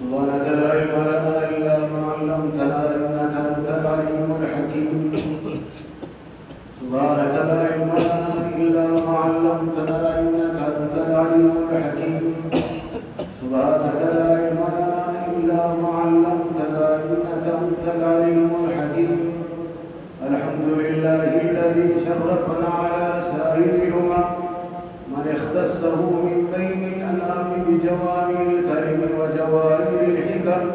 سبحانك لا علم لنا إلا ما علمتنا إنك أنت العليم الحكيم سبحانك لا علم لنا إلا ما علمتنا إنك أنت العليم الحكيم سبحانك لا علم لنا إلا ما علمتنا إنك أنت العليم الحكيم الحمد لله الذي شرفنا على سائر الأمم من اختصه من بين الأنام بجوامع الكلم وجواهر الحكم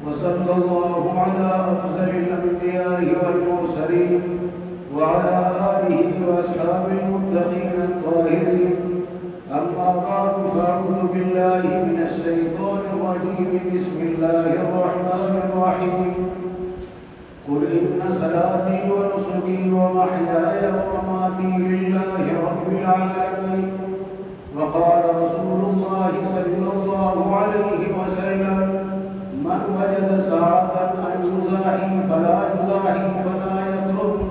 وصلى الله على أفضل الأنبياء والمرسلين وعلى آله وأصحاب المتقين الطاهرين أما بعد فأعوذ بالله من الشيطان الرجيم بسم الله الرحمن الرحيم قل إن صلاتي ونسكي ومحياي ومماتي لله رب العالمين وقال رسول الله صلى الله عليه وسلم من وجد ساعة أن يزاحي فلا يترك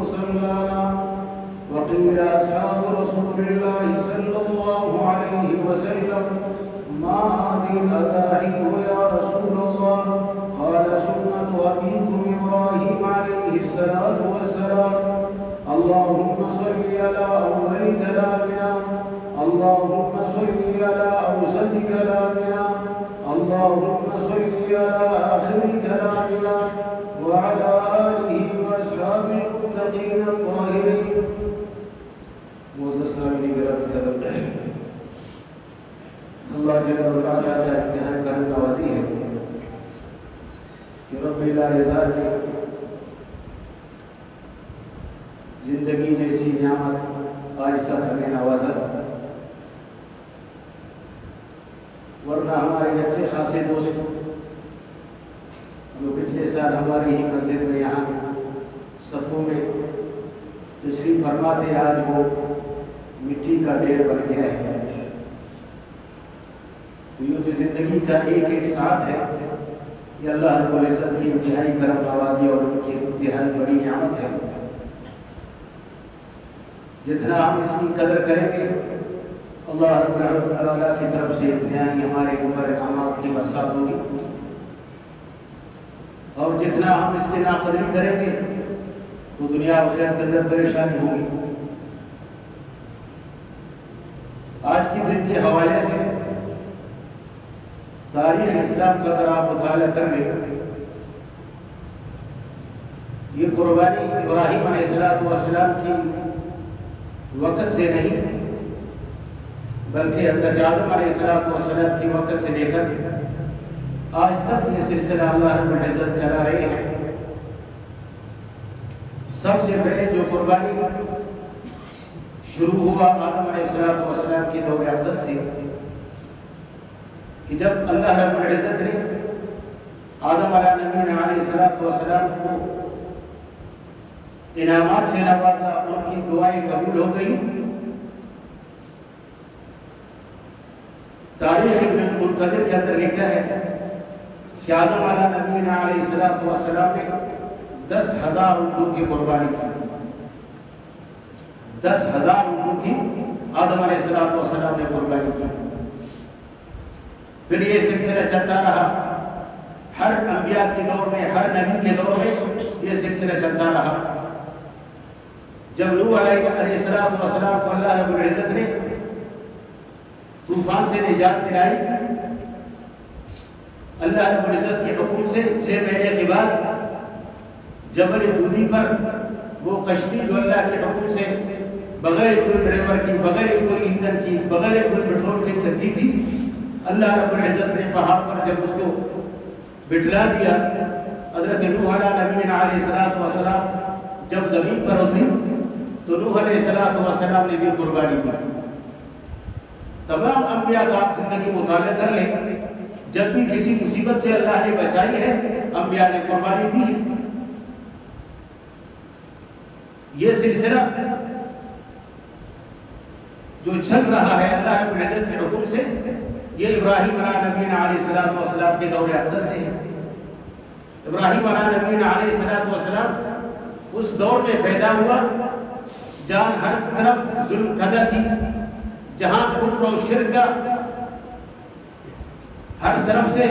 مصلانا وقيل أصحاب رسول الله صلى الله عليه وسلم ما هذه الأزاحي يا رسول الله قال سنة أبيكم إبراهيم عليه الصلاة والسلام اللهم صل على أول كلامنا اللهم صل على أوسط كلامنا اللهم صل على آخر كلامنا وعلى آله وأصحاب المتقين الطاهرين موزسنا قدر اللہ جل وعلا کا امتحان کرم نوازی ہے کہ رب لا یزال نے زندگی جیسی نعمت آج تک ہمیں نوازا ورنہ ہمارے اچھے خاصے دوست جو پچھلے سال ہماری ہی مسجد میں یہاں صفوں میں تشریف فرماتے آج وہ مٹی کا ڈھیر بن گیا ہے تو یہ جو زندگی کا ایک ایک ساتھ ہے یہ اللہ رب العزت کی انتہائی کرم نوازی اور ان کی انتہائی بڑی نعمت ہے جتنا ہم اس کی قدر کریں گے اللہ رب العزت کی طرف سے انتہائی ہمارے اوپر انعامات کی برسات ہوگی اور جتنا ہم اس کی ناقدری کریں گے تو دنیا آخرت کے اندر پریشانی ہوگی آج کے دن کے حوالے سے تاریخ اسلام کا اگر آپ مطالعہ کر لیں یہ قربانی ابراہیم علیہ السلام کی وقت سے نہیں بلکہ حضرت آدم علیہ السلام کی وقت سے لے کر آج تک یہ سلسلہ اللہ رب العزت چلا رہے ہیں سب سے پہلے جو قربانی شروع ہوا آدم علیہ السلام کی دور اقدس سے کہ جب اللہ رب العزت نے آدم علیہ السلام کو انعامات سے نوازا ان کی دعائیں قبول ہو گئی تاریخ ابن القدر کے اندر لکھا ہے کہ آدم علیہ السلام نے 10,000 اونٹوں کی قربانی کی 10,000 اونٹوں کی آدم علیہ السلام نے قربانی کی پھر یہ سلسلہ چلتا رہا ہر انبیاء کے دور میں ہر نبی کے دور میں یہ سلسلہ چلتا رہا جب نوح علیہ السلام کو اللہ رب العزت نے طوفان سے نجات دلائی اللہ رب العزت کے حکم سے 6 مہینے کے بعد جبل جودی پر وہ کشتی جو اللہ کے حکم سے بغیر کوئی ڈرائیور کی بغیر کوئی ایندھن کی بغیر کوئی پیٹرول کے چلتی تھی اللہ رب العزت نے پہاڑ پر جب اس کو بٹلا دیا حضرت نوح علیہ السلام جب زمین پر اتری تو نوح علیہ السلام نے بھی قربانی کی تمام انبیاء کا آپ زندگی مطالعہ کر لیں جب بھی کسی مصیبت سے اللہ نے بچائی ہے انبیاء نے قربانی دی ہے یہ سلسلہ جو چل رہا ہے اللہ رب العزت کے حکم سے یہ ابراہیم علیہ السلام کے دور اقدس سے ہے ابراہیم علیہ السلام اس دور میں پیدا ہوا جہاں ہر طرف ظلم کدہ تھی جہاں کفر و شرک کا ہر طرف سے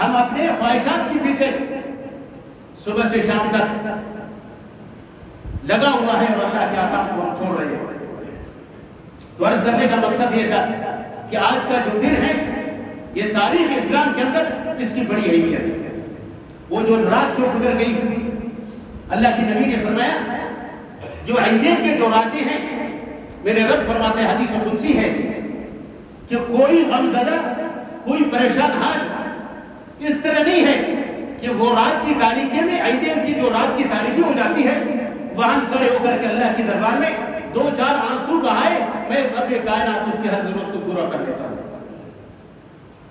ہم اپنے خواہشات کے پیچھے صبح سے شام تک لگا ہوا ہے اور اللہ کے احکام کو ہم چھوڑ رہے ہیں۔ تو عرض کرنے کا مقصد یہ تھا کہ آج کا جو دن ہے یہ تاریخ اسلام کے اندر اس کی بڑی اہمیت ہے۔ وہ جو رات جو گزر گئی، اللہ کے نبی نے فرمایا جو عیدین کے جو راتیں ہیں، میرے رب فرماتے ہیں، حدیث قدسی ہے کہ کوئی غم زدہ، کوئی پریشان حال اس طرح نہیں ہے کہ وہ رات کی تاریکی میں، عیدین کی جو رات کی تاریکی ہو جاتی ہے، وہاں کھڑے ہو کر کے اللہ کے دربار میں 2-4 آنسو بہائے، میں رب کائنات اس کی ہر ضرورت کو پورا کر دیتا ہوں۔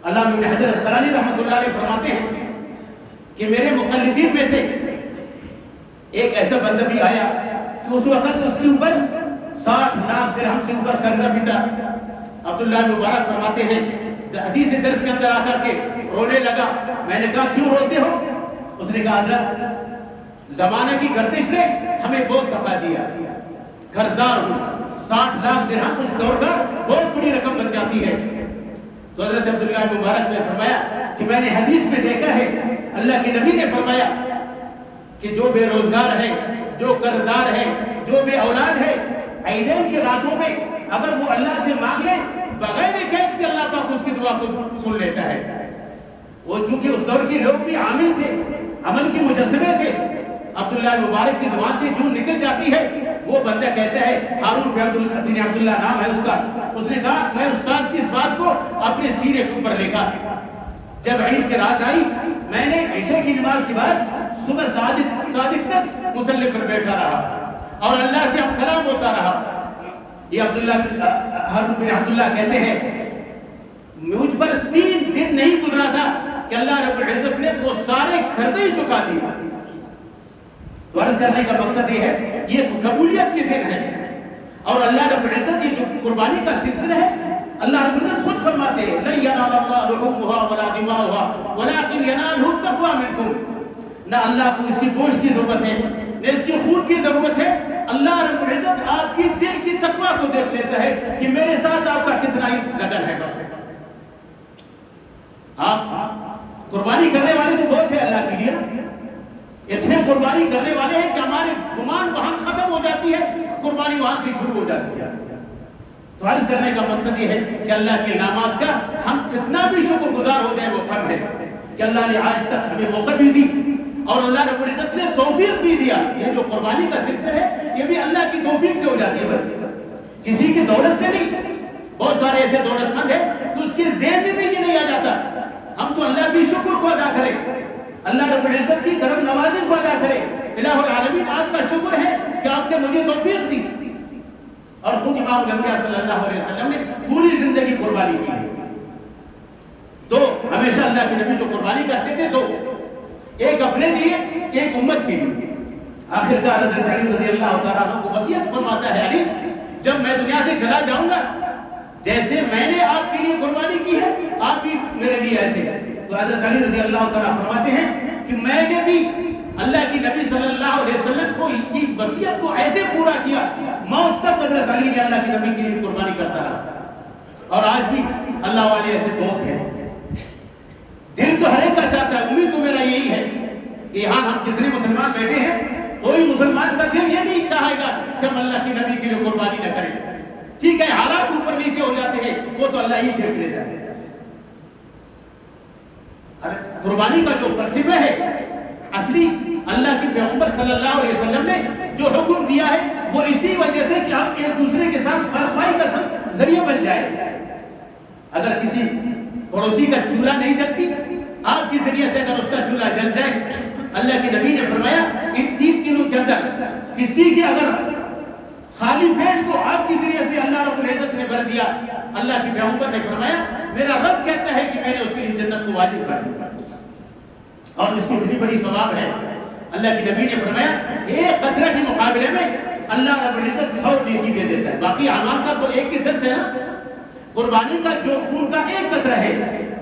علامہ ابن حجر اسقلانی رحمۃ اللہ علیہ فرماتے ہیں کہ میرے مقلدین میں سے ایک ایسا بندہ بھی آیا کہ اس وقت اس کے اوپر 60 لاکھ درہم سے اوپر قرضہ بھی تھا۔ عبداللہ مبارک فرماتے ہیں حدیث درس کے اندر آ کر کے رونے لگا۔ میں نے کہا کیوں روتے ہو؟ اس نے کہا حضرت زمانہ کی گردش نے ہمیں بہت تھکا دیا، قرضدار ہوں، 60 لاکھ درہم اس دور کا بہت بڑی رقم بن جاتی ہے۔ تو حضرت عبداللہ مبارک نے فرمایا کہ میں نے حدیث میں دیکھا ہے، اللہ کے نبی نے فرمایا کہ جو بے روزگار ہے، جو قرضدار ہے، جو بے اولاد ہے، عیدین کی راتوں میں اگر وہ اللہ سے مانگ لے بغیر قید کے، اللہ پاک اس کی دعا کو سن لیتا ہے۔ وہ چونکہ اس دور کے لوگ بھی عامل تھے، عمل کے مجسمے تھے، عبداللہ مبارک کی زبان سے جو نکل جاتی ہے وہ بندہ کہتا ہے، ہارون بن عبداللہ نام ہے اس کا، اس نے کہا میں استاد کی اس بات کو اپنے سینے کے اوپر لکھا۔ جب عید کی رات آئی، میں نے عشاء کی نماز کے بعد صبح صادق تک مصلی پر بیٹھا رہا اور اللہ سے ہم کلام ہوتا رہا۔ یہ ہارون بن عبداللہ کہتے ہیں مجھ پر 3 دن نہیں گزرا تھا کہ اللہ رب العزت نے وہ سارے قرضے ہی چکا دیے۔ تو عرض کرنے کا مقصد یہ ہے، یہ قبولیت کے دن ہے، اور اللہ رب العزت یہ جو قربانی کا سلسلہ ہے، اللہ رب العزت خود فرماتے ہیں لَن يَنَالَ اللَّهَ لُحُومُهَا وَلَا دِمَاؤُهَا وَلَٰكِنْ يَنَالُهُ التَّقْوَىٰ مِنكُمْ۔ نہ اللہ کو اس کی گوشت کی ضرورت ہے، نہ اس کی خون کی ضرورت ہے، اللہ رب العزت آپ کی دل کی تقویٰ کو دیکھ لیتا ہے کہ میرے ساتھ آپ کا کتنا ہی لگن ہے۔ بس آپ قربانی کرنے والے تو بہت ہے اللہ کے لیے، اتنے قربانی کرنے والے ہیں کہ ہمارے گمان وہاں ختم ہو جاتی ہے، قربانی وہاں سے شروع ہو جاتی ہے۔ تو عرض کرنے کا مقصد یہ ہے کہ اللہ کے انعامات کا ہم کتنا بھی شکر گزار ہو جائے وہ کم ہے کہ اللہ نے آج تک ہمیں موقع بھی دی اور اللہ رب العزت نے توفیق بھی دیا۔ یہ جو قربانی کا سلسلہ ہے یہ بھی اللہ کی توفیق سے ہو جاتی ہے، کسی کی دولت سے نہیں۔ بہت سارے ایسے دولت مند ہیں کہ اس کے ذہن میں بھی یہ نہیں آ جاتا۔ ہم تو اللہ کی شکر کو ادا کریں، اللہ رب العزت کی کرم نوازی کو ادا کریں۔ الہ العالمین آپ کا شکر ہے کہ آپ نے مجھے توفیق دی۔ اور خود امام الانبیاء صلی اللہ علیہ وسلم نے پوری زندگی قربانی کی۔ تو ہمیشہ اللہ کے نبی جو قربانی کرتے تھے تو ایک اپنے لیے، ایک امت کے لیے۔ آخر کا حضرت علی رضی اللہ تعالیٰ عنہ کو وصیت فرماتا ہے، علی جب میں دنیا سے چلا جاؤں گا جیسے میں نے آپ کے لیے قربانی کی ہے آپ بھی میرے لیے ایسے۔ تو حضرت علی رضی اللہ تعالیٰ فرماتے ہیں کہ میں نے بھی اللہ کی نبی صلی اللہ علیہ وسلم کو کی وصیت کو ایسے پورا کیا، موت تک حضرت علی نے اللہ کے نبی کے لیے قربانی کرتا رہا۔ اور آج بھی اللہ والے ایسے بہت ہیں، دل تو ہر ایک کا چاہتا ہے، امید تو میرا یہی ہے کہ یہاں ہم جتنے مسلمان بیٹھے ہیں کوئی مسلمان کا دل یہ نہیں چاہے گا کہ ہم اللہ کے نبی کے لیے قربانی نہ کریں۔ ٹھیک ہے حالات اوپر نیچے ہو جاتے ہیں، وہ تو اللہ ہی دیکھ لیتا ہے۔ قربانی کا جو فلسفہ ہے اصلی اللہ کے پیغمبر صلی اللہ علیہ وسلم نے جو حکم دیا ہے وہ اسی وجہ سے کہ ہم ایک دوسرے کے ساتھ خیرخواہی کا ذریعہ بن جائے۔ اگر کسی پڑوسی کا چولہا نہیں جلتی، آپ کے ذریعے سے اگر اس کا چولہا جل جائے، اللہ کے نبی نے فرمایا ان 3 دنوں کے اندر کسی کے اگر خالی پیٹ کو آپ کے ذریعے سے اللہ رب العزت نے بھر دیا، اللہ کے پیغمبر نے فرمایا میرا رب کہتا ہے کہ میں نے اس کے لیے جنت کو واجب کر دیا، اور اس کی اتنی بڑی ثواب ہے۔ اللہ کے نبی نے فرمایا ایک قطرہ کے مقابلے میں اللہ رب العزت 100 نیکی دے دیتا ہے۔ باقی اعمال کا تو 1 کے 10 ہے نا، قربانی کا جو خون کا 1 قطرہ ہے،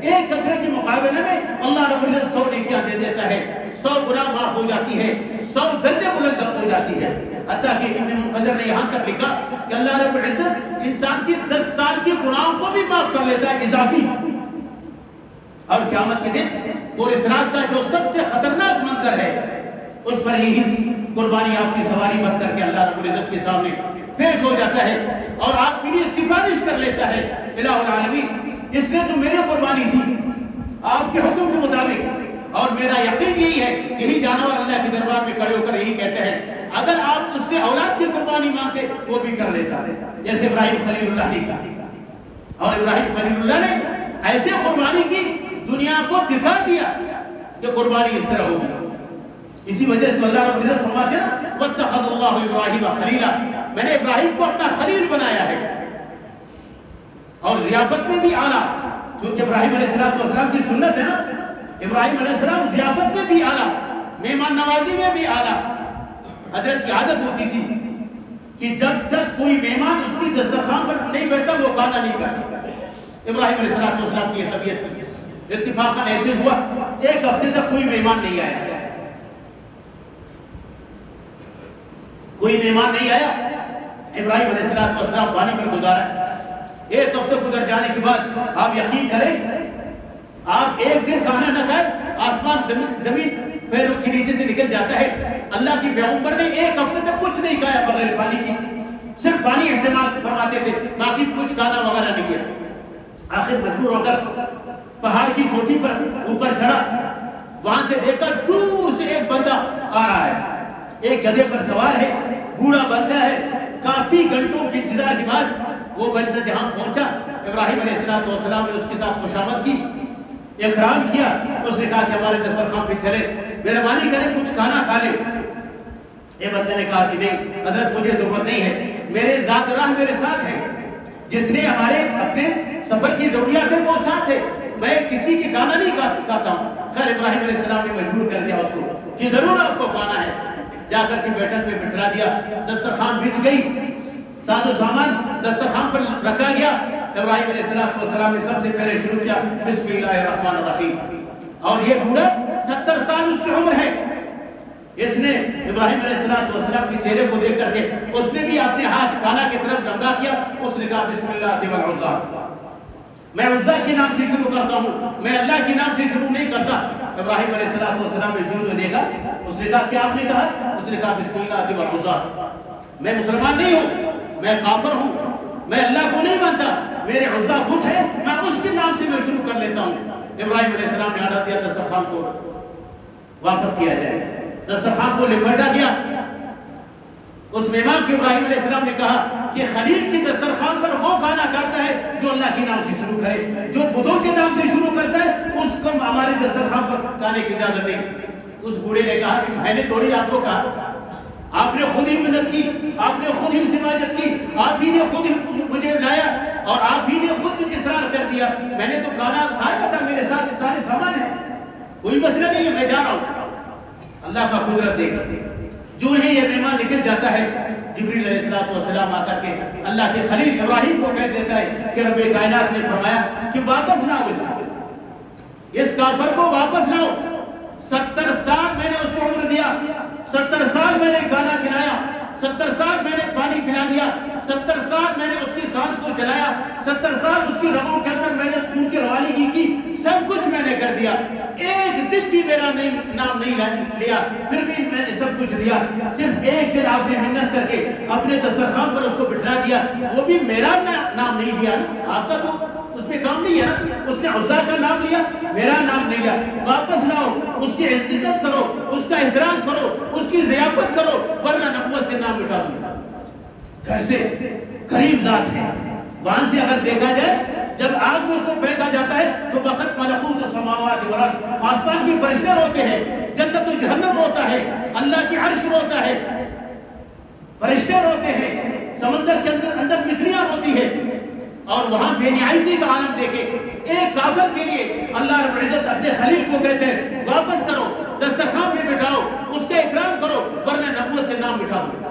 1 قطرے کے مقابلے میں اللہ رب العزت 100 نیکیاں دے دیتا ہے، 100 گناہ معاف ہو جاتی ہے، 100 درجے بلند ہو جاتی ہے۔ حتیٰ کہ ابن منقدر نے یہاں تک لکھا کہ اللہ رب العزت انسان کی 10 سال کے گناہوں کو بھی معاف کر لیتا ہے اضافی، اور قیامت کے دن اور اس رات کا جو سب سے خطرناک منظر ہے اس پر یہی قربانی آپ کی سواری بن کر کے اللہ رب العزت کے سامنے پیش ہو جاتا ہے اور آپ کے لیے سفارش کر لیتا ہے الہ العالمین اس نے تو میری قربانی دی آپ کے حکم کے مطابق اور میرا یقین یہی ہے یہی جانور اللہ کے دربار میں کھڑے ہو کر یہی کہتے ہیں اگر آپ اس سے اولاد کی قربانی مانگتے وہ بھی کر لیتا جیسے ابراہیم خلیل اللہ نے کہا اور ابراہیم خلیل اللہ نے ایسے قربانی کی دنیا کو دکھا دیا کہ قربانی اس طرح ہوگی اسی وجہ سے تو اللہ رب العزت فرماتے ہیں وَاتَّخَذَ اللَّهُ إِبْرَاهِيمَ خَلِيلًا میں نے ابراہیم کو اپنا خلیل بنایا ہے اور ضیافت میں بھی اعلیٰ چونکہ ابراہیم علیہ السلام کی سنت ہے نا ابراہیم علیہ السلام ضیافت میں بھی اعلیٰ مہمان نوازی میں بھی اعلیٰ حضرت کی عادت ہوتی تھی کہ جب تک کوئی مہمان اس کی دسترخوان پر نہیں بیٹھتا وہ کھانا نہیں کرتا ابراہیم علیہ السلام کی یہ طبیعت تھی اتفاقاً ایسے ہوا ایک ہفتے تک کوئی مہمان نہیں آیا ابراہیم علیہ السلام پانی پر گزارا ایک ہفتے گزر جانے کے بعد آپ یقین کریں آپ ایک دن کھانا نہ کھائیں آسمان زمین پیروں کے نیچے سے نکل جاتا ہے اللہ کی پیغمبر نے ایک ہفتے تک کچھ نہیں کھایا بغیر پانی کی صرف پانی استعمال فرماتے تھے باقی کچھ کھانا وغیرہ نہیں ہے آخر مجبور ہو کر پہاڑ کی چوٹی پر اوپر چڑھا وہاں سے دیکھا دور سے ایک بندہ آ رہا ہے ایک گدھے پر سوار ہے بوڑھا بندہ ہے کافی گھنٹوں کے انتظار کے بعد وہ بندہ جہاں پہنچا ابراہیم علیہ السلام نے اس کے ساتھ خوشامد کی اکرام کیا اس نے کہا کہ ہمارے دسترخوان پہ چلے مہربانی کریں کچھ کھانا کھا لے یہ بندے نے کہا کہ نہیں حضرت مجھے ضرورت نہیں ہے میرے ذات راہ میرے ساتھ ہے جتنے ہمارے اپنے سفر کی ضروریات ہیں وہ ساتھ ہے میں کسی کی کھانا نہیں کھاتا ہوں خیر ابراہیم علیہ السلام نے مجبور کر دیا اس کو کہ ضرور آپ کو کھانا ہے جا کر کے بیٹھک پہ بٹھلا دیا دسترخوان بچ گئی ساز و سامان دسترخوان پر رکھا گیا ابراہیم علیہ السلام نے سب سے پہلے شروع کیا بسم اللہ الرحمن الرحیم اور یہ بوڑھا 70 سال اس کی عمر ہے اس نے ابراہیم علیہ السلام کے چہرے کو دیکھ کر کے اس نے بھی اپنے ہاتھ کھانا کی طرف ننگا کیا اس نے کہا بسم اللہ والعزا میں عزا کے نام سے شروع کرتا ہوں میں اللہ کے نام سے شروع نہیں کرتا ابراہیم علیہ السلام نے جو دیکھا اس نے کہا کیا آپ نے کہا اس نے کہا بسم اللہ والعزا میں مسلمان نہیں ہوں میں کافر ہوں میں اللہ کو نہیں مانتا میرے عزا بت ہے میں اس کے نام سے میں شروع کر لیتا ہوں ابراہیم علیہ السلام نے آرڈر دیا دسترخوان کو واپس کیا جائے دسترخوان کو لپیٹا گیا اس مہمان کے ابراہیم علیہ السلام نے کہا کہ خلیل کی دسترخوان پر وہ کھانا کھاتا ہے جو اللہ کے نام سے شروع کرے جو بتوں کے نام سے شروع کرتا ہے اس کو ہمارے دسترخوان پر کھانے کی اجازت نہیں اس بوڑھے نے کہا کہ میں نے تھوڑی آپ کو کہا آپ نے خود ہی مدد کی آپ نے خود ہی سماجت کی آپ ہی نے خود مجھے لایا اور آپ ہی نے خود اصرار کر دیا میں نے تو کھانا کھایا تھا میرے ساتھ سارے سامان ہیں کوئی مسئلہ نہیں ہے میں جا رہا ہوں اللہ کا قدرت دیکھ جو ہی یہ مہمان نکل جاتا ہے جبریل علیہ السلام آ کر کے اللہ کے خلیل ابراہیم کو کہہ دیتا ہے کہ رب کائنات نے فرمایا کہ واپس لاؤ اس کافر کو واپس لاؤ 70 سال میں نے اس کو عمر دیا 70 سال میں نے کھانا کھلایا 70 سال میں نے پانی پلا دیا 70 سال میں نے اس کی سانس کو چلایا 70 سال اس کی رگوں کے اندر میں نے خون کی روانگی کی سب کچھ میں نے کر دیا ایک دن بھی میرا نام نہیں لیا پھر بھی میں نے سب کچھ دیا صرف ایک دن آپ نے منت کر کے اپنے دسترخوان پر اس کو بٹھلا دیا وہ بھی میرا نام نہیں لیا آپ کا تو اس میں کام نہیں ہے نا اس نے عزا کا نام لیا میرا نام نہیں لیا واپس لاؤ اس کی عزت کرو اس کا احترام کرو اس کی ضیافت کرو ورنہ نبوت سے نام مٹا دو کیسے قریب ذات ہے وہاں سے اگر دیکھا جائے جب آگ میں اس کو پھینکا جاتا ہے تو وقت ملکوت السماوات والارض آسمان کی فرشتے روتے ہیں جنت و جہنم روتا ہے اللہ کی عرش روتا ہے فرشتے روتے ہیں سمندر کے اندر مچھلیاں روتی ہے اور وہاں بے نہایتی کا عالم دیکھے ایک کافر کے لیے اللہ رب العزت اپنے خلیل کو کہتے ہیں واپس کرو دسترخوان پہ بٹھاؤ اس کا اکرام کرو ورنہ نبوت سے نام مٹا دو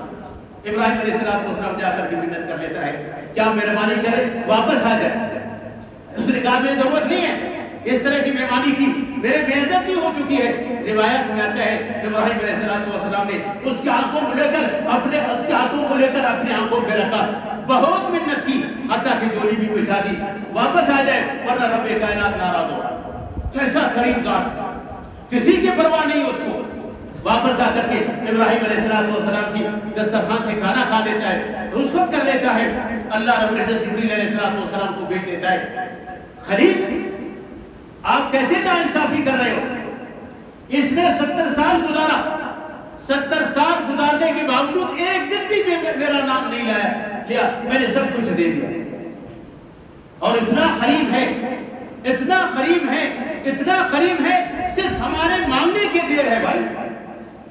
ابراہیم علیہ السلام جا کر کے منت کر لیتا ہے کیا مہربانی کرے واپس آ جائے اس نے کہا میں ضرورت نہیں ہے اس طرح کی مہمانی کی میرے بے عزتی ہو چکی ہے روایت میں آتا ہے ابراہیم علیہ السلام نے اس کی آنکھوں کو لے کر اس کے ہاتھوں کو لے کر اپنی آنکھوں پہ رکھا بہت منت کی حتیٰ کہ جولی بھی بچھا دی واپس آ جائے ورنہ رب کائنات ناراض ہوگا کیسا کریم ذات ہے، کسی کی پرواہ نہیں اس کو. واپس آ کر کے ابراہیم علیہ السلام کی دسترخوان سے کھانا کھا لیتا ہے، رخصت کر لیتا ہے. اللہ رب العزت جبریل علیہ السلام کو بھیج دیتا ہے، خلیل آپ کیسے ناانصافی کر رہے ہو؟ اس نے 70 سال گزارا، 70 سال گزارنے کے باوجود ایک دن بھی میرا نام نہیں لیا، میں نے سب کچھ دے دیا. اور اتنا قریب ہے، اتنا قریب ہے، اتنا قریب ہے، صرف ہمارے مانگنے کی دیر ہے. بھائی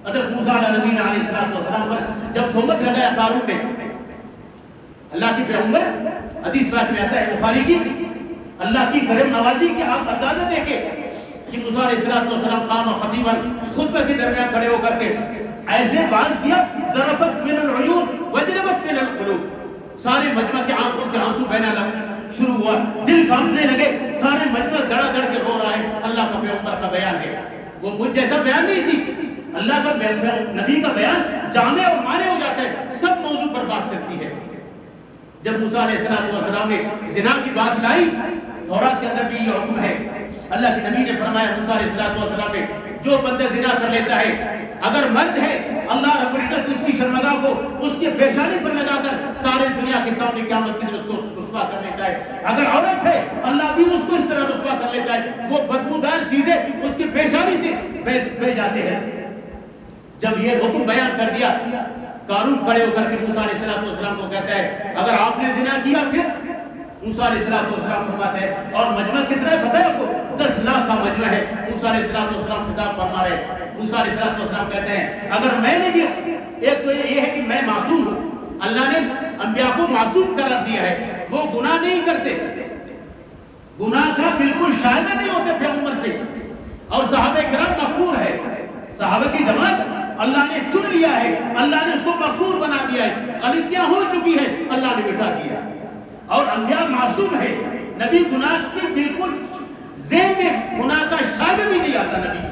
حضرت موسیٰ علیہ السلام پر جب تہمت لگایا قارون نے، اللہ کی پیغمبر، حدیث بات میں آتا ہے بخاری کی، اللہ کی کرم نوازی کے آپ اندازہ دیکھیں کہ موسیٰ علیہ السلام قام خطیبا، خطبہ کے درمیان کھڑے ہو کر کے ایسے باز کیا، ذرفت من العیون وجلبت من القلوب، سارے مجمع کے آنکھوں سے آنسو بہنا شروع ہوا، دل کانپنے لگے، سارے مجمع دڑا دڑ کے رو رہا ہے. اللہ کا پیغمبر کا بیان ہے، وہ مجھ جیسا بیان نہیں تھی. اللہ کا نبی کا بیان جامع اور مانے ہو جاتا ہے، سب موضوع پر بات چلتی ہے. جب موسیٰ علیہ السلام نے زنا کی بات لائی، تورات کے اندر بھی یہ حکم ہے. اللہ کے نبی نے فرمایا موسیٰ علیہ السلام نے، جو بندہ زنا کر لیتا ہے، اگر مرد ہے اللہ رب العزت اس کی شرمگاہ کو اس کے پیشانی پر لگا کر سارے دنیا کے سامنے قیامت کے دن اس کو رسوا کر لیتا ہے. اگر عورت ہے اللہ بھی اس کو اس طرح رسوا کر لیتا ہے، وہ بدبودار چیزیں اس کی پیشانی سے بہ جاتے ہیں. جب یہ حکم بیان کر دیا، قارون کھڑے ہو کر کے موسیٰ علیہ السلام کو کہتا ہے اگر آپ نے زنا کیا پھر؟ موسیٰ علیہ السلام فرماتے ہیں، اور مجمع کتنا ہے پتہ ہے آپ کو؟ 10 لاکھ کا مجمع ہے. موسیٰ علیہ السلام خطاب فرما رہے ہیں. موسیٰ علیہ السلام کہتے ہیں اگر میں نے ایک تو یہ ہے کہ میں معصوم ہوں، اللہ نے انبیاء کو معصوم قرار دیا ہے، وہ گناہ نہیں کرتے، گناہ کا بالکل شائبہ نہیں ہوتے پیغمبر سے. اور صحابہ کرام مغفور ہے، صحابہ کی جماعت اللہ نے چن لیا ہے، اللہ نے اس کو مغفور بنا دیا ہے. غلطیاں ہو چکی ہیں، اللہ نے مٹا دیا. اور انبیاء معصوم ہے، نبی گناہ کی بالکل ذہن میں گناہ کا شائبہ بھی نہیں آتا نبی.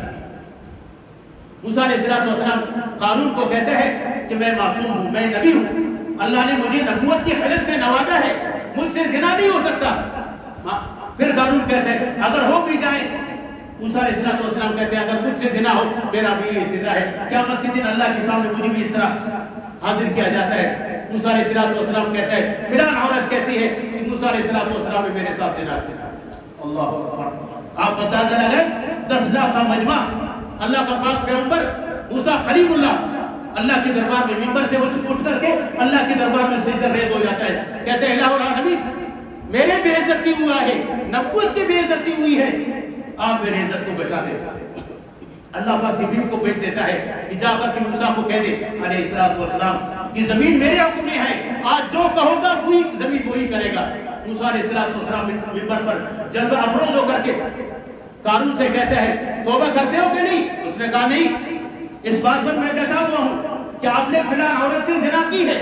موسیٰ علیہ السلام قارون کو کہتے ہیں کہ میں معصوم ہوں، میں نبی ہوں، اللہ نے مجھے نبوت کی خلت سے نوازا ہے، مجھ سے زنا نہیں ہو سکتا. پھر قارون کہتے ہیں اگر ہو بھی جائے، موسیٰ علیہ السلام کہتے ہیں اگر مجھ سے زنا ہو میرا بھی یہ سزا ہے، قیامت کے دن اللہ کے سامنے مجھے بھی اس طرح حاضر کیا جاتا ہے. موسیٰ علیہ السلام کہتا ہے فلان عورت کہتی ہے کہ موسیٰ علیہ السلام نے میرے ساتھ زنا کیا. اللہ اکبر. آپ اندازہ لگائیں 10 لاکھ کا مجمع، اللہ کا پاک پیغمبر موسیٰ کلیم اللہ اللہ کے دربار میں منبر سے اٹھ کر کے اللہ کے دربار میں سجدہ ریز ہو جاتا ہے. کہتے ہیں الہ العالمین میرے بے عزتی ہوا ہے، نبوت کی بے عزتی ہوئی ہے، آپ میرے عزت کو بچا دے. اللہ پاک جبریل کو بھیج دیتا ہے کہ جا کر کے موسیٰ کو کہہ دے علیہ السلام کہ زمین میرے حکم میں ہے، آج جو کہو گا وہی زمین وہی کرے گا. موسیٰ علیہ السلام منبر پر جلوہ افروز ہو کر کے قارون سے کہتے ہیں توبہ کرتے ہو کہ نہیں؟ اس نے کہا نہیں، اس بات پر میں ڈٹا ہوا ہوں کہ آپ نے فلان عورت سے زنا کی ہے.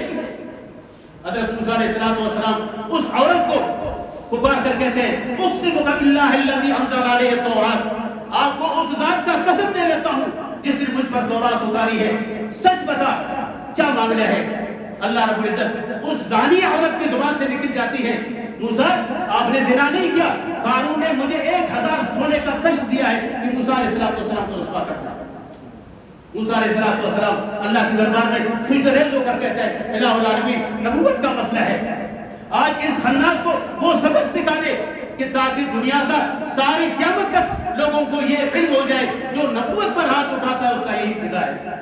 حضرت موسیٰ علیہ السلام اس عورت کو پکار کر کہتے ہیں اقسم باللہ الذی انزل علیہ التوراۃ، آپ کو اس ذات کا قسم دے لیتا ہوں جس نے مجھ پر تورات اتاری ہے، سچ بتا کیا معاملہ ہے. اللہ رب العزت اس زانی عورت کی زبان سے نکل جاتی ہے موسیٰ آپ نے زنا نہیں کیا، قارون نے مجھے 1000 سونے کا تشت دیا ہے کہ موسیٰ علیہ السلام کو رسوا کرتا. موسیٰ علیہ السلام اللہ کے دربار میں سجدہ ریز ہو کر کہتا ہے الہ العالمین نبوت کا مسئلہ ہے، آج اس خناس کو وہ سبق سکھا دے کہ تاکہ دنیا کا ساری قیامت تک لوگوں کو یہ علم ہو جائے جو نبوت پر ہاتھ اٹھاتا ہے اس کا یہی سزا ہے.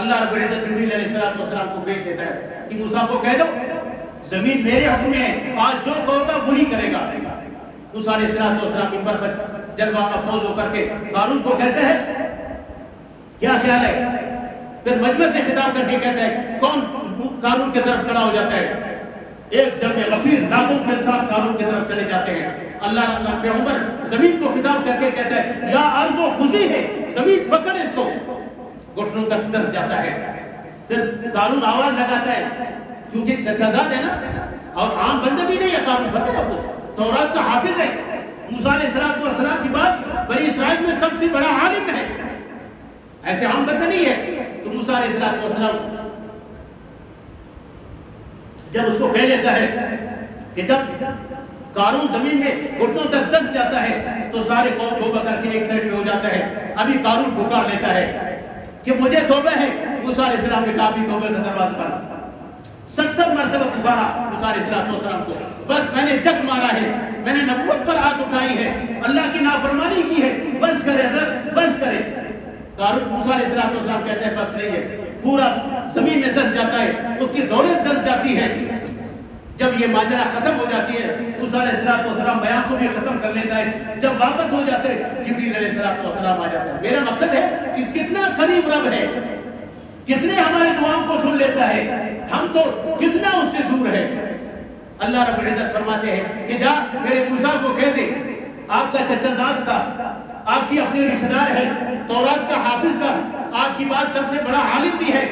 اللہ رب العزت جبریل علیہ السلام کو بھیج دیتا ہے کہ موسیٰ کو کہہ دو زمین میرے حکم میں ہے، آج جو کہو گا وہی کرے گا. موسیٰ علیہ السلام منبر پر جلوہ افروز ہو کر کے قارون کو کہتے ہیں کیا خیال ہے؟ پھر مجمع سے خطاب کر کے کہتا ہے کون قارون کی طرف کھڑا ہو جاتا ہے؟ ایک جمع غفیر لاکھوں کے انسان قارون کی طرف چلے جاتے ہیں. اللہ کا پیغمبر زمین کو خطاب کر کے کہتا ہے یا ارض خضی ہے، زمین پکڑ اس کو، گھٹنوں تک دس جاتا ہے. پھر قارون آواز لگاتا ہے چونکہ چچازاد ہے نا اور عام بندہ بھی نہیں ہے قارون، پتہ ہے آپ کو تورات کا حافظ ہے. موسیٰ علیہ السلام کی بات بنی اسرائیل میں سب سے بڑا عالم ہے، ایسے عام بندہ نہیں ہے. تو موسیٰ علیہ السلام جب اس کو کہہ لیتا ہے کہ جب قارون زمین میں گھٹنوں تک دس جاتا ہے تو سارے قوم توبہ توبہ کر کے ایک سائڈ پہ ہو جاتا ہے. ابھی قارون پکار لیتا ہے کہ مجھے توبہ ہے. موسیٰ علیہ السلام نے کہا ابھی توبہ کا دروازہ بند. 70 مرتبہ پکارا موسیٰ علیہ السلام کو. بس میں نے جگ مارا ہے, میں نے نبوت پر ہاتھ اٹھائی ہے, اللہ کی نافرمانی کی ہے, بس کرے حضرت بس کرے. قارون موسیٰ علیہ السلام کہتے ہیں بس نہیں ہے. پورا زمین میں دس جاتا ہے, اس کی دولت دس جاتی ہے. جب یہ ماجرا ختم ہو جاتی ہے موسیٰ علیہ السلام بیان کو بھی ختم کر لیتا ہے. جب واپس ہو جاتے ہیں جبریل علیہ السلام آ جاتا ہے. میرا مقصد ہے کہ کتنا قریب رب ہے, کتنے ہماری دعاؤں کو سن لیتا ہے, ہم تو کتنا اس سے دور ہے. اللہ رب العزت فرماتے ہیں کہ جا میرے موسیٰ کو کہہ دے, آپ کا چچا زاد تھا, آپ کی اپنے رشتہ دار ہے, تورات کا حافظ تھا, آپ کی بات سب سے بڑا عالم بھی ہے.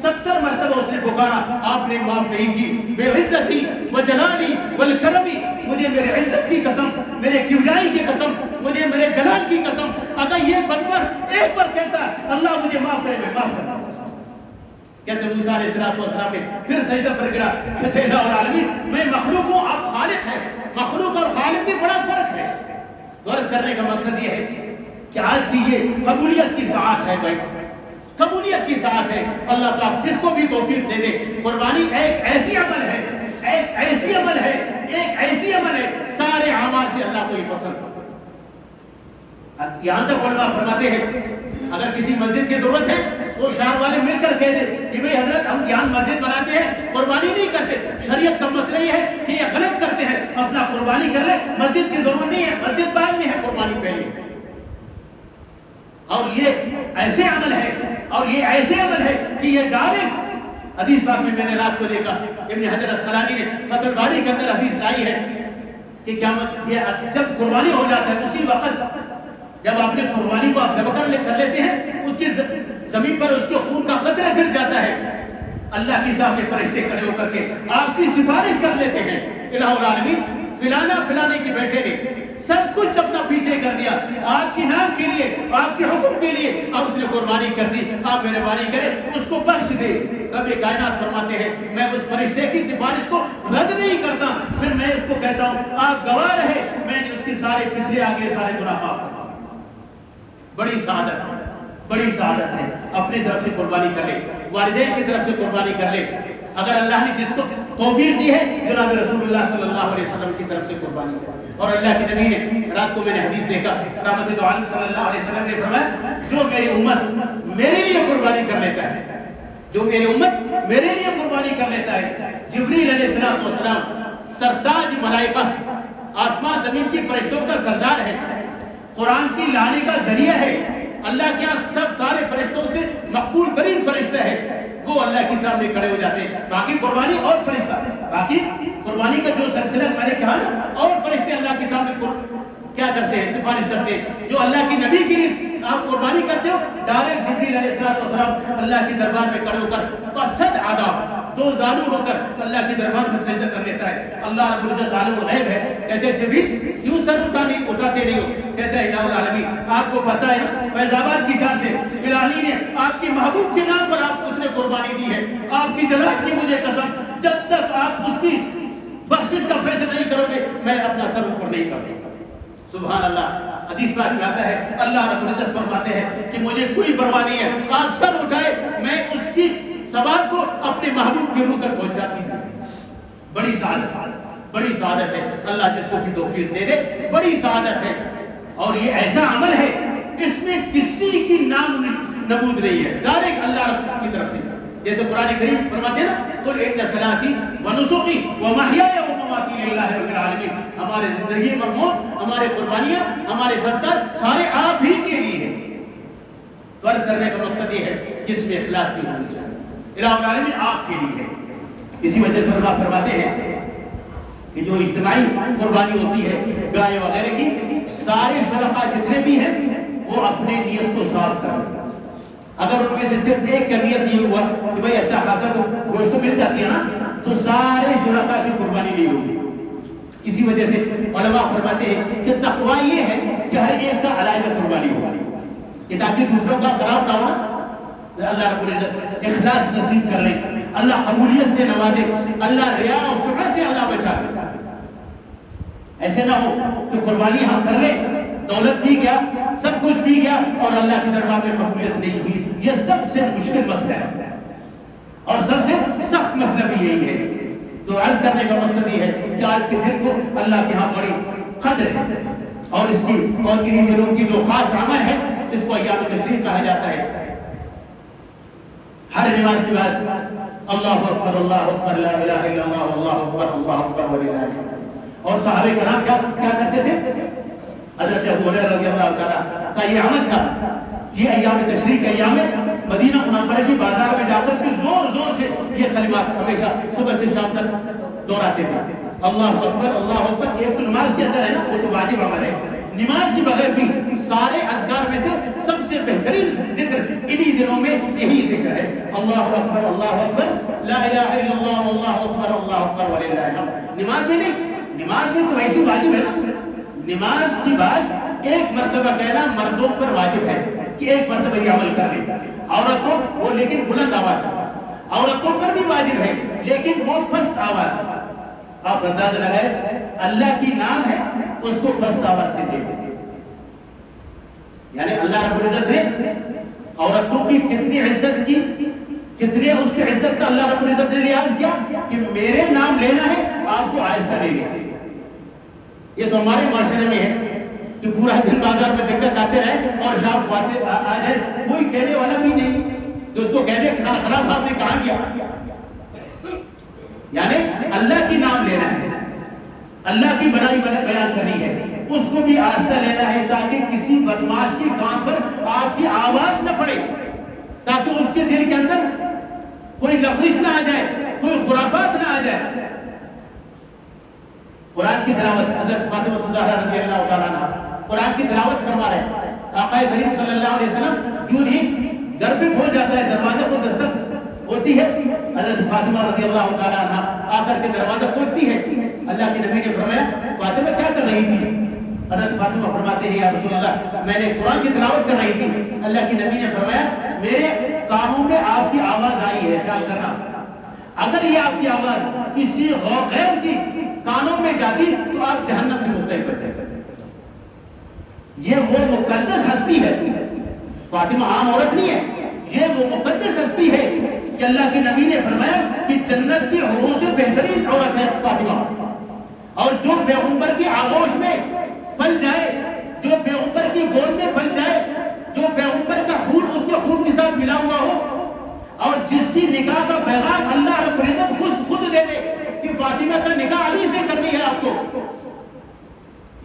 70 مرتبہ اس نے پکارا, آپ نے معاف نہیں کی. بے عزتی و جلالی والکرمی, مجھے میرے عزت کی قسم, میرے کبریائی کی قسم, مجھے میرے جلال کی قسم, اگر یہ بدبخت ایک بار کہتا اللہ مجھے معاف کرے میں معاف کرتا. کہتے موسیٰ علیہ السلام نے پھر سجدہ پر گرا, کہتے الہ العالمین میں مخلوق ہوں, آپ خالق ہیں. مخلوق اور خالق میں بڑا فرق ہے. تو عرض کرنے کا مقصد یہ ہے کہ آج کی یہ قبولیت کی ساعت ہے بھائی, قبولیت کی ساعت ہے. اللہ تعالیٰ جس کو بھی توفیق دے دے. قربانی ایک ایسی عمل ہے, ایک ایسی عمل ہے, ایک ایسی عمل ہے, سارے اعمال سے اللہ کو یہ پسند. یہاں تک علماء فرماتے ہیں اگر کسی مسجد کی ضرورت ہے وہ شہر والے مل کر کہہ دے کہ بھئی حضرت ہم یہاں مسجد بناتے ہیں, قربانی نہیں کرتے. شریعت کا مسئلہ یہ ہے کہ یہ غلط کرتے ہیں, اپنا قربانی کر لے, مسجد کی ضرورت نہیں ہے, مسجد بعد میں ہے, قربانی پہلے. اور یہ ایسے عمل ہے, اور یہ ایسے عمل ہے کہ یہ ڈائریکٹ حدیث پاک میں نے رات کو دیکھا, ابن حجر اسقلانی نے فتح الباری کے اندر حدیث لائی ہے کہ قیامت جب قربانی ہو جاتا ہے اسی وقت جب آپ نے قربانی کو آپ ذبح کر لیتے ہیں, اس کی زمین پر اس کے خون کا قطرہ گر جاتا ہے, اللہ کے سامنے فرشتے کھڑے ہو کر کے آپ کی سفارش کر لیتے ہیں, الہ العالمین فلانا فلانے کے بیٹے نے سب کچھ اپنا پیچھے کر دیا آپ کی نام کے لیے, آپ کے حکم کے لیے, اب اس نے قربانی کر دی, آپ مہربانی کریں اس کو بخش دے. رب کائنات فرماتے ہیں میں اس فرشتے کی سفارش کو رد نہیں کرتا, پھر میں اس کو کہتا ہوں آپ گواہ رہے, میں نے اس کے سارے پچھلے آگے سارے گناہ معاف کر دیے. بڑی سعادت ہے, بڑی سعادت ہے. اپنی طرف سے قربانی کر لے, والدین کی طرف سے قربانی کر لے. اگر اللہ نے جس کو توفیق دی ہے جناب رسول اللہ صلی اللہ علیہ وسلم کی طرف سے قربانی کر. اور اللہ کے نبی نے رات کو میں نے حدیث دیکھا, رحمت دو عالم صلی اللہ علیہ وسلم نے فرمایا جو میری امت میرے لیے قربانی کر لیتا ہے, جو میری امت میرے لیے قربانی کر لیتا ہے. جبریل علیہ السلام سردار ملائکہ, آسمان زمین کی فرشتوں کا سردار ہے, قرآن کی لانے کا ذریعہ ہے, اللہ کے یہاں سب سارے فرشتوں سے مقبول ترین فرشتہ ہے, وہ اللہ کے سامنے کھڑے ہو جاتے ہیں. باقی قربانی اور فرشتہ, باقی قربانی کا جو سلسلہ میں نے کہا نا, اور فرشتے اللہ کے سامنے کیا کرتے ہیں, سفارش کرتے ہیں. جو اللہ کی نبی کے لیے آپ قربانی کرتے ہو ڈائریکٹ جبریل علیہ السلام اللہ کے دربار میں کھڑے ہو کر صد آداب دو زانو ہو کر اللہ کے دربار میں سجدہ کر لیتا ہے. اللہ رب العزت عالم الغیب ہے, کہتے ہیں جبریل کیوں سر اٹھاتے نہیں ہو, کہتا ہے الہ العالمین آپ کو پتہ ہے فیض آباد کی شان سے فلانی نے آپ کی محبوب کے نام پر آپ اس نے قربانی دی ہے, آپ کی جلال کی مجھے قسم جب تک آپ اس کی بخشش کا فیصلہ نہیں کرو گے میں اپنا سر اوپر نہیں کروں گا. سبحان اللہ. حدیث پاک میں آتا ہے اللہ رب العزت فرماتے ہیں کہ مجھے کوئی پرواہ نہیں ہے, آپ سر اٹھائے میں اس کی ثواب کو اپنے محبوب کے منہ تک پہنچاتی ہوں. بڑی سعادت, بڑی سعادت ہے. اللہ جس کو بھی توفیق دے دے بڑی سعادت ہے. اور یہ ایسا عمل ہے اس میں کسی کی نام نبود نہیں ہے, ڈائریکٹ اللہ کی طرف سے. جیسے قرآن کریم فرماتے ہیں نا قل ان صلاتی ونسکی ومحیای ومماتی للہ رب العالمین, ہمارے زندگی اور موت, ہمارے قربانیاں, ہمارے صدقات سارے آپ ہی کے لیے ہیں. تو عرض کرنے کا مقصد یہ ہے کہ اس میں اخلاص بھی ہونا چاہیے, الہ العالمین آپ کے لیے ہے. اسی وجہ سے اللہ فرماتے ہیں کہ جو اجتماعی قربانی ہوتی ہے گائے وغیرہ کی, سارے صدقہ جتنے بھی ہیں وہ اپنے نیت کو صاف کریں. اگر ان میں سے صرف ایک کا نیت یہ ہوا کہ بھئی اچھا خاصا تو گوشت مل جاتی ہے نا, تو سارے شرکاء کی قربانی نہیں ہوگی. اسی وجہ سے علماء فرماتے ہیں کہ تقوی یہ ہے کہ ہر ایک کا علیحدہ قربانی ہو, کہ تاکہ دوسروں کا خراب نہ ہو. اللہ رب العزت اخلاص نصیب کر لے, اللہ قبولیت سے نوازے, اللہ ریا اور سمعہ سے اللہ بچا لے. ایسے نہ ہو کہ قربانی ہم کر لیں دولت بھی گیا، سب کچھ بھی گیا اور اللہ کے دربار میں قبولیت نہیں ہوئی. یہ سب سے مشکل مسئلہ ہے اور سب سے سخت مسئلہ بھی یہی ہے. تو عرض کرنے کا مقصد یہ ہے کہ آج کے دن کو اللہ کے ہاں بڑی قدر ہے اور اس کی اور انہی دنوں کی جو خاص عمل ہے اس کو ایام تشریق کہا جاتا ہے. ہر نماز کے بعد اللہ اکبر لا الہ الا اللہ اللہ اکبر وللہ. اور صحابہ کرام کیا کرتے تھے؟ حضرت ابو ہریرہ رضی اللہ تعالیٰ کا یہ عمل تھا. یہ ایام تشریق کے ایام مدینہ منورہ کی بازار میں جا کر کے زور زور سے یہ کلمات ہمیشہ صبح سے شام تک دہراتے تھے. اللہ اکبر ایک تو نماز کے اندر ہے نا، وہ تو واجب عمل ہے. نماز کے بغیر بھی سارے اذکار میں سے سب سے بہترین ذکر انہی دنوں میں یہی ذکر ہے. اللہ اکبر لا الہ الا اللہ اللہ اکبر وللہ الحمد. نماز میں نہیں، نماز میں تو ایسی واجب ہے نا. نماز کی بعد ایک مرتبہ کہنا مردوں پر واجب ہے کہ ایک مرتبہ یہ عمل کر لیں. عورتوں وہ لیکن بلند آواز سے، عورتوں پر بھی واجب ہے لیکن وہ پست آواز سے. آپ اندازہ لگائے اللہ کی نام ہے اس کو پست آواز سے دیکھیں. یعنی اللہ رب العزت نے عورتوں کی کتنی عزت کی، کتنے اس کی عزت کا اللہ رب العزت نے لحاظ کیا کہ میرے نام لینا ہے آپ کو آہستہ لے گئے. یہ تو ہمارے معاشرے میں ہے کہ پورا دن بازار میں دقت آتے رہے اور شام کو آ جائے، کوئی کہنے والا بھی نہیں جو اس کو کہہ دے خراب صاحب نے کہا گیا. یعنی اللہ کی نام لینا ہے، اللہ کی بڑائی بیان کرنی ہے، اس کو بھی آہستہ لینا ہے تاکہ کسی بدماش کی کان پر آپ کی آواز نہ پڑے، تاکہ اس کے دل کے اندر کوئی لفظ نہ آ جائے، کوئی خرافات نہ آ جائے. قرآن کی تلاوت حضرت فاطمہ الزہرا رضی اللہ تعالیٰ عنہ قرآن کی تلاوت فرما رہے ہیں. آقا کریم صلی اللہ علیہ وسلم جو ہی در پہ پہنچ جاتا ہے، دروازے کو دستک ہوتی ہے، حضرت فاطمہ رضی اللہ تعالیٰ عنہ آ کر کے دروازہ کھولتی ہے. اللہ کے نبی نے فرمایا فاطمہ کیا کر رہی تھی؟ حضرت فاطمہ فرماتے ہیں یا رسول اللہ میں نے قرآن کی تلاوت کر رہی تھی. اللہ کے نبی نے فرمایا میرے کانوں میں آپ کی آواز آئی ہے، خیال کرنا اگر یہ آپ کی آواز کسی غیر کی کانوں میں جاتی تو آپ جہنم کی مستحق بنتے. یہ وہ مقدس ہستی ہے، فاطمہ عام عورت نہیں ہے، یہ وہ مقدس ہستی ہے کہ اللہ کے نبی نے فرمایا کہ جنت کی عورتوں سے بہترین عورت ہے فاطمہ. اور جو پیغمبر کی آغوش میں پل جائے، جو پیغمبر کی گود میں پل جائے، جو پیغمبر کا خون اس کے خون کے ساتھ ملا ہوا ہو اور جس کی نکاح کا پیغام اللہ رب العزت خود دے دے کہ فاطمہ کا نکاح علی سے کرنی ہے آپ کو،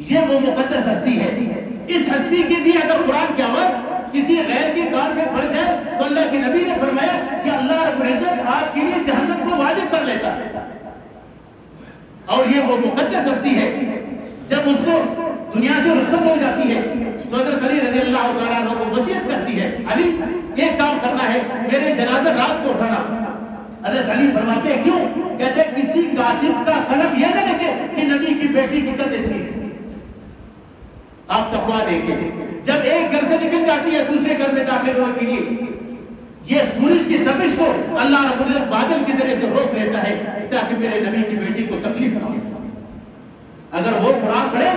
یہ وہ مقدس ہستی ہے. اس ہستی کی بھی اگر قرآن کی آواز کسی غیر کے کان میں پڑ جائے تو اللہ کے نبی نے فرمایا کہ اللہ رب العزت آپ کے لیے جہنم کو واجب کر لیتا ہے. اور یہ وہ مقدس ہستی ہے جب اس کو دنیا سے رخصت ہو جاتی ہے تو حضرت علی رضی اللہ تعالیٰ عنہ کو وصیت کرتی ہے علی ایک کام کرنا ہے، میرے جنازہ رات کو اٹھانا. حضرت علی فرماتے ہیں کیوں؟ کہتے ہیں کسی کاتب کا قلم یہ نہ لکھے کہ نبی کی بیٹی کی قد اتنی تھی. آپ تقویٰ دیکھیں جب ایک گھر سے نکل جاتی ہے دوسرے گھر میں داخل ہونے کے لیے یہ سورج کی تپش کو اللہ رب العزت بادل کے ذریعے سے روک لیتا ہے تاکہ میرے نبی کی بیٹی کو تکلیف نہ ہو. اگر وہ قرآن پڑھے